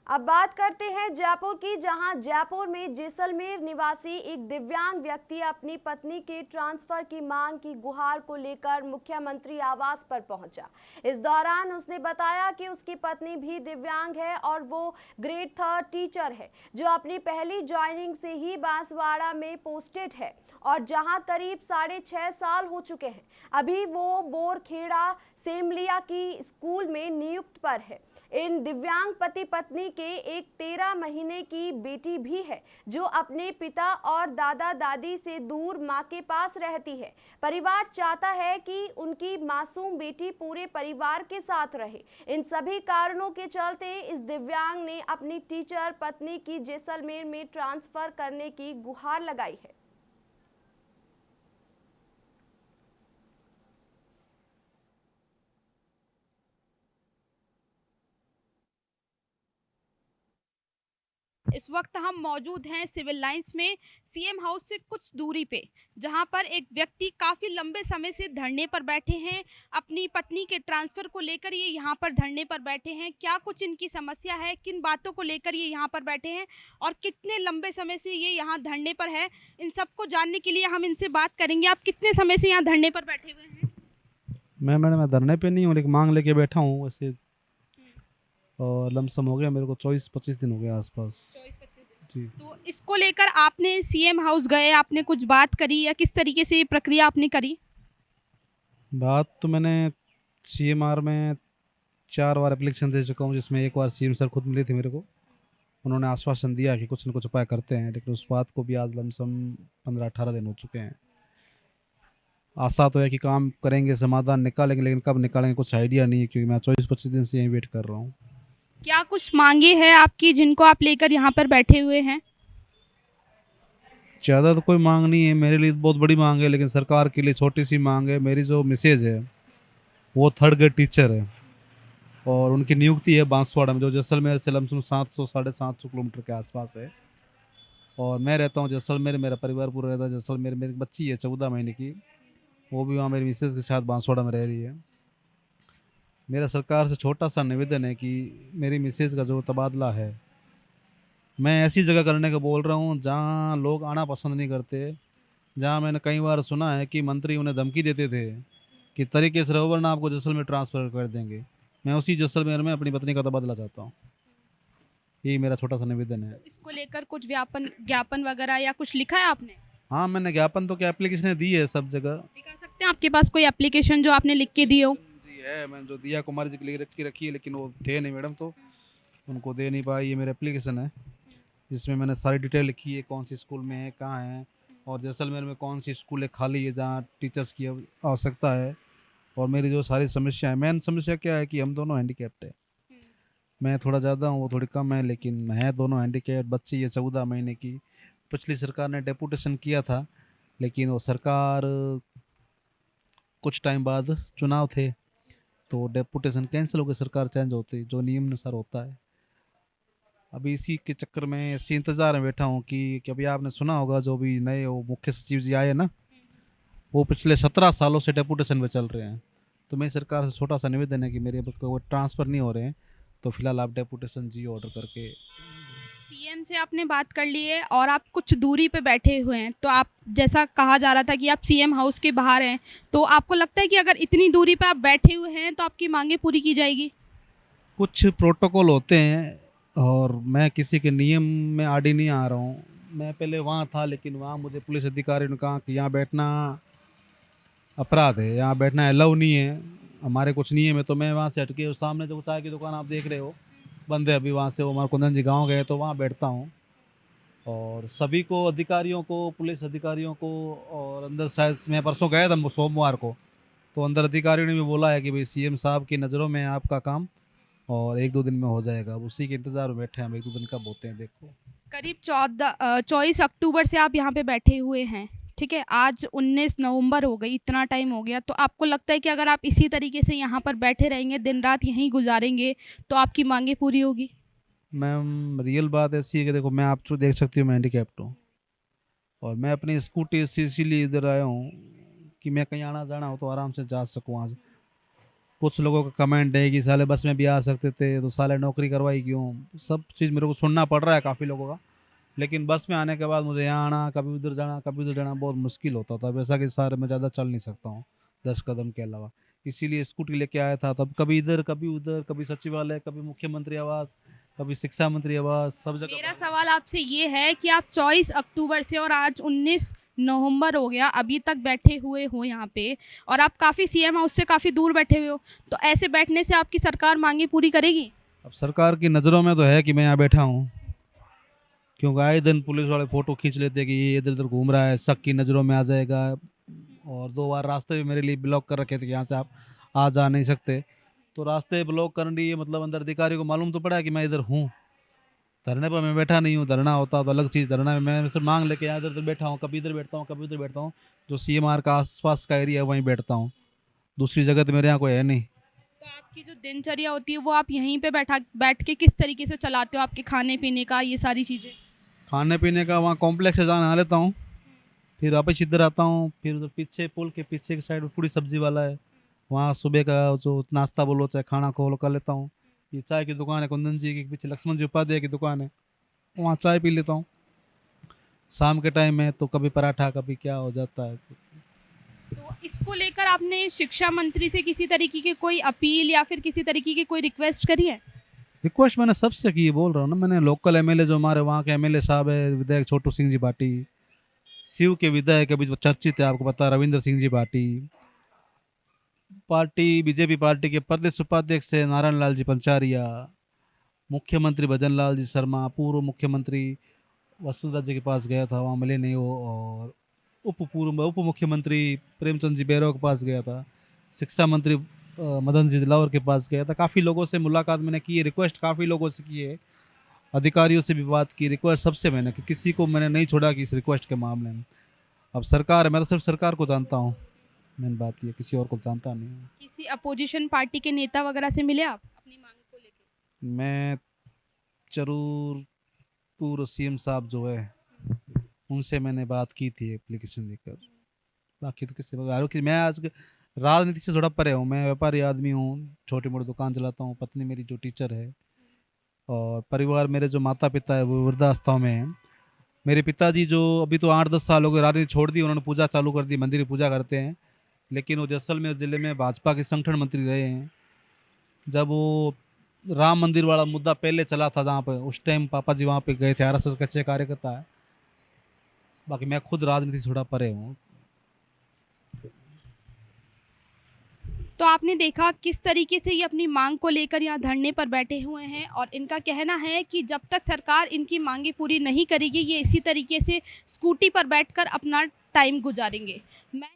अब बात करते हैं जयपुर की, जहां जयपुर में जैसलमेर निवासी एक दिव्यांग व्यक्ति अपनी पत्नी के ट्रांसफर की मांग की गुहार को लेकर मुख्यमंत्री आवास पर पहुंचा। इस दौरान उसने बताया कि उसकी पत्नी भी दिव्यांग है और वो ग्रेड 3 टीचर है, जो अपनी पहली ज्वाइनिंग से ही बांसवाड़ा में पोस्टेड है और जहां करीब 6.5 साल हो चुके हैं। अभी वो बोरखेड़ा सेमलिया की स्कूल में नियुक्त पर है। इन दिव्यांग पति पत्नी के एक 13 महीने की बेटी भी है, जो अपने पिता और दादा दादी से दूर मां के पास रहती है। परिवार चाहता है कि उनकी मासूम बेटी पूरे परिवार के साथ रहे। इन सभी कारणों के चलते इस दिव्यांग ने अपनी टीचर पत्नी की जैसलमेर में ट्रांसफर करने की गुहार लगाई है। इस वक्त हम मौजूद हैं सिविल लाइंस में, सीएम हाउस से कुछ दूरी पे, जहां पर एक व्यक्ति काफ़ी लंबे समय से धरने पर बैठे हैं। अपनी पत्नी के ट्रांसफ़र को लेकर ये यहां पर धरने पर बैठे हैं। क्या कुछ इनकी समस्या है, किन बातों को लेकर ये यहां पर बैठे हैं और कितने लंबे समय से ये यहां धरने पर है, इन सबको जानने के लिए हम इनसे बात करेंगे। आप कितने समय से यहाँ धरने पर बैठे हुए हैं? मैं धरने पे नहीं हूँ, लेकिन मांग लेके बैठा हूँ वैसे। और लमसम हो गया मेरे को 24-25 दिन हो गए आसपास। 24-25 दिन। जी। तो इसको लेकर आपने सीएम हाउस गए, आपने कुछ बात करी या किस तरीके से ये प्रक्रिया आपने करी? बात तो मैंने सीएमआर में 4 बार एप्लीकेशन दे चुका हूँ, जिसमें एक बार सीएम सर खुद मिले थे मेरे को। उन्होंने आश्वासन दिया कि कुछ न कुछ उपाय करते हैं, लेकिन उस बात को भी आज लमसम 15-18 दिन हो चुके हैं। आशा तो है कि काम करेंगे, समाधान निकालेंगे, लेकिन कब निकालेंगे कुछ आइडिया नहीं है, क्योंकि मैं 24-25 दिन से यहीं वेट कर रहा हूँ। क्या कुछ मांगे हैं आपकी जिनको आप लेकर यहाँ पर बैठे हुए हैं? ज़्यादा तो कोई मांग नहीं है, मेरे लिए बहुत बड़ी मांग है, लेकिन सरकार के लिए छोटी सी मांग है। मेरी जो मिसेज है वो 3rd ग्रेड टीचर है और उनकी नियुक्ति है बांसवाड़ा में, जो जैसलमेर से लमसम 700-750 किलोमीटर के आसपास है। और मैं रहता हूँ जैसलमेर, मेरा परिवार पूरा रहता है जैसलमेर। मेरी बच्ची है 14 महीने की, वो भी वहाँ मेरी मिसेज के साथ बांसवाड़ा में रह रही है। मेरा सरकार से छोटा सा निवेदन है कि मेरी मिसेज का जो तबादला है, मैं ऐसी जगह करने का बोल रहा हूँ जहाँ लोग आना पसंद नहीं करते, जहाँ मैंने कई बार सुना है कि मंत्री उन्हें धमकी देते थे कि तरीके से रहो वरना आपको जैसलमेर ट्रांसफ़र कर देंगे। मैं उसी जैसलमेर में अपनी पत्नी का तबादला चाहता हूँ। यही मेरा छोटा सा निवेदन है। इसको लेकर कुछ ज्ञापन वगैरह या कुछ लिखा है आपने? हाँ, मैंने ज्ञापन तो क्या एप्लीकेशन दी है सब जगह। दिखा सकते हैं आपके पास कोई एप्लीकेशन जो आपने लिख के दी हो? जी है, मैंने जो दिया कुमारी जी के लिए रखी है, लेकिन वो थे नहीं मैडम, तो उनको दे नहीं पाई। ये मेरा एप्लीकेशन है जिसमें मैंने सारी डिटेल लिखी है, कौन सी स्कूल में है, कहाँ है, और जैसलमेर में कौन सी स्कूल है खाली है जहाँ टीचर्स की आवश्यकता है। और मेरी जो सारी समस्या है, मेन समस्या क्या है कि हम दोनों हैंडीकैप्ड है। मैं थोड़ा ज़्यादा हूँ, वो थोड़ी कम है, लेकिन है दोनों हैंडीकैप्ड। बच्ची है 14 महीने की। पिछली सरकार ने डेपुटेशन किया था, लेकिन वो सरकार कुछ टाइम बाद चुनाव थे तो डेपुटेशन कैंसिल हो गई, सरकार चेंज होती, जो नियम अनुसार होता है। अभी इसी के चक्कर में इसी इंतज़ार में बैठा हूँ कि अभी आपने सुना होगा जो भी नए वो मुख्य सचिव जी आए ना, वो पिछले 17 सालों से डेपुटेशन पे चल रहे हैं। तो मेरी सरकार से छोटा सा निवेदन है कि मेरे वो ट्रांसफ़र नहीं हो रहे हैं, तो फिलहाल आप डेपुटेशन जी ऑर्डर करके। सीएम से आपने बात कर ली है और आप कुछ दूरी पे बैठे हुए हैं, तो आप जैसा कहा जा रहा था कि आप सीएम हाउस के बाहर हैं, तो आपको लगता है कि अगर इतनी दूरी पे आप बैठे हुए हैं तो आपकी मांगे पूरी की जाएगी? कुछ प्रोटोकॉल होते हैं और मैं किसी के नियम में आड़ी नहीं आ रहा हूँ। मैं पहले वहाँ था, लेकिन वहाँ मुझे पुलिस अधिकारी ने कहा कि यहाँ बैठना अपराध है, यहाँ बैठना अलाउ नहीं है, हमारे कुछ नियम है। तो मैं वहाँ से हट के सामने जो चाय की दुकान आप देख रहे हो बंद है अभी, वहाँ से वो हमारे कुंदन जी गाँव गए तो वहाँ बैठता हूँ। और सभी को, अधिकारियों को, पुलिस अधिकारियों को, और अंदर शायद मैं परसों गया था सोमवार को, तो अंदर अधिकारियों ने भी बोला है कि भाई सीएम साहब की नज़रों में आपका काम और 1-2 दिन में हो जाएगा। अब उसी के इंतज़ार में बैठे हैं हम, 1-2 दिन कब होते हैं देखो। करीब 24 अक्टूबर से आप यहाँ पे बैठे हुए हैं, ठीक है? आज 19 नवंबर हो गई, इतना टाइम हो गया, तो आपको लगता है कि अगर आप इसी तरीके से यहाँ पर बैठे रहेंगे, दिन रात यहीं गुजारेंगे, तो आपकी मांगे पूरी होगी? मैम, रियल बात ऐसी है कि देखो, मैं आप तो देख सकती हूँ मैं हैंडीकैप्ड हूँ, और मैं अपनी स्कूटी से इसीलिए इधर आया हूँ कि मैं कहीं आना जाना हो तो आराम से जा सकूँ वहाँ से। कुछ लोगों का कमेंट है कि साले बस में भी आ सकते थे तो साले नौकरी करवाई क्यों, सब चीज़ मेरे को सुनना पड़ रहा है काफ़ी लोगों का। लेकिन बस में आने के बाद मुझे यहाँ आना, कभी उधर जाना, कभी उधर जाना बहुत मुश्किल होता था। वैसा कि सर मैं ज़्यादा चल नहीं सकता हूँ 10 कदम के अलावा, इसीलिए स्कूटी लेके आया था। तब कभी इधर कभी उधर, कभी सचिवालय, कभी मुख्यमंत्री आवास, कभी शिक्षा मंत्री आवास, सब जगह मेरा भागा। सवाल आपसे ये है कि आप 24 अक्टूबर से और आज 19 नवंबर हो गया अभी तक बैठे हुए हो यहाँ पे, और आप काफ़ी सीएम हाउस से काफ़ी दूर बैठे हुए हो, तो ऐसे बैठने से आपकी सरकार मांगे पूरी करेगी? अब सरकार की नज़रों में तो है कि मैं यहाँ बैठा हूँ, क्योंकि आए दिन पुलिस वाले फ़ोटो खींच लेते हैं कि ये इधर उधर घूम रहा है, शक की नज़रों में आ जाएगा। और 2 बार रास्ते भी मेरे लिए ब्लॉक कर रखे थे कि यहाँ से आप आ जा नहीं सकते। तो रास्ते ब्लॉक कर दिए, मतलब अंदर अधिकारी को मालूम तो पड़ा कि मैं इधर हूँ। धरने पर मैं बैठा नहीं हूँ, धरना होता तो अलग चीज़। धरना में मैं सिर्फ मांग लेके यहाँ इधर उधर बैठा हूँ, कभी इधर बैठता हूँ, कभी उधर बैठता हूँ। जो सीएमआर का आसपास का एरिया है वहीं बैठता हूँ, दूसरी जगह तो मेरे यहाँ कोई है नहीं। तो आपकी जो दिनचर्या होती है वो आप यहीं पे बैठ के किस तरीके से चलाते हो, आपके खाने पीने का ये सारी चीज़ें? खाने पीने का वहाँ कॉम्प्लेक्स से जाना लेता हूँ, फिर वापस इधर आता हूँ। फिर उधर पीछे पुल के पीछे की साइड में पूरी सब्जी वाला है, वहाँ सुबह का जो नाश्ता बोलो चाहे खाना खोल कर लेता हूँ। ये चाय की दुकान है कुंदन जी की पीछे, लक्ष्मण जी उपाध्याय की दुकान है, वहाँ चाय पी लेता हूँ। शाम के टाइम में तो कभी पराठा, कभी क्या हो जाता है। तो इसको लेकर आपने शिक्षा मंत्री से किसी तरीके की कोई अपील या फिर किसी तरीके की कोई रिक्वेस्ट करी है? रिक्वेस्ट मैंने सबसे की है, बोल रहा हूँ ना, मैंने लोकल एमएलए जो हमारे वहाँ के एमएलए साहब है विधायक छोटू सिंह जी भाटी, शिव के विधायक अभी जो चर्चित है आपको पता है, Ravindra Singh ji Bhati, party BJP party के प्रदेश उपाध्यक्ष है नारायण लाल जी पंचारिया, मुख्यमंत्री भजन लाल जी शर्मा, पूर्व मुख्यमंत्री वसुंधरा जी के पास गया था, वहाँ मिले नहीं वो। और उप मुख्यमंत्री प्रेमचंद जी बैरवा के पास गया था, शिक्षा मंत्री मदन जी दिलावर के पास गया था। काफ़ी लोगों से मुलाकात मैंने की है, रिक्वेस्ट काफ़ी लोगों से की है, अधिकारियों से भी बात की, रिक्वेस्ट सबसे मैंने कि किसी को मैंने नहीं छोड़ा कि इस रिक्वेस्ट के मामले में। अब सरकार है, मैं तो सिर्फ सरकार को जानता हूँ, मेन बात ये, किसी और को जानता नहीं हूँ। किसी अपोजिशन पार्टी के नेता वगैरह से मिले आप अपनी मांग को लेकर? मैं जरूर पूर्व सीएम साहब जो है उनसे मैंने बात की थी एप्लीकेशन देकर, बाकी तो किसी कि मैं आज राजनीति से थोड़ा परे हूँ, मैं व्यापारी आदमी हूँ, छोटी मोटी दुकान चलाता हूँ, पत्नी मेरी जो टीचर है, और परिवार मेरे जो माता पिता है वो वृद्धावस्था में हैं। मेरे पिताजी जो अभी तो 8-10 साल हो गए राजनीति छोड़ दी, उन्होंने पूजा चालू कर दी, मंदिर की पूजा करते हैं, लेकिन वो जैसलमेर ज़िले में भाजपा के संगठन मंत्री रहे हैं। जब वो राम मंदिर वाला मुद्दा पहले चला था जहाँ पे, उस टाइम पापा जी वहाँ पे गए थे, आरएसएस के अच्छे कार्यकर्ता है। बाकी मैं खुद राजनीति से थोड़ा परे हूँ। तो आपने देखा किस तरीके से ये अपनी मांग को लेकर यहाँ धरने पर बैठे हुए हैं, और इनका कहना है कि जब तक सरकार इनकी मांगे पूरी नहीं करेगी ये इसी तरीके से स्कूटी पर बैठकर अपना टाइम गुजारेंगे। मैं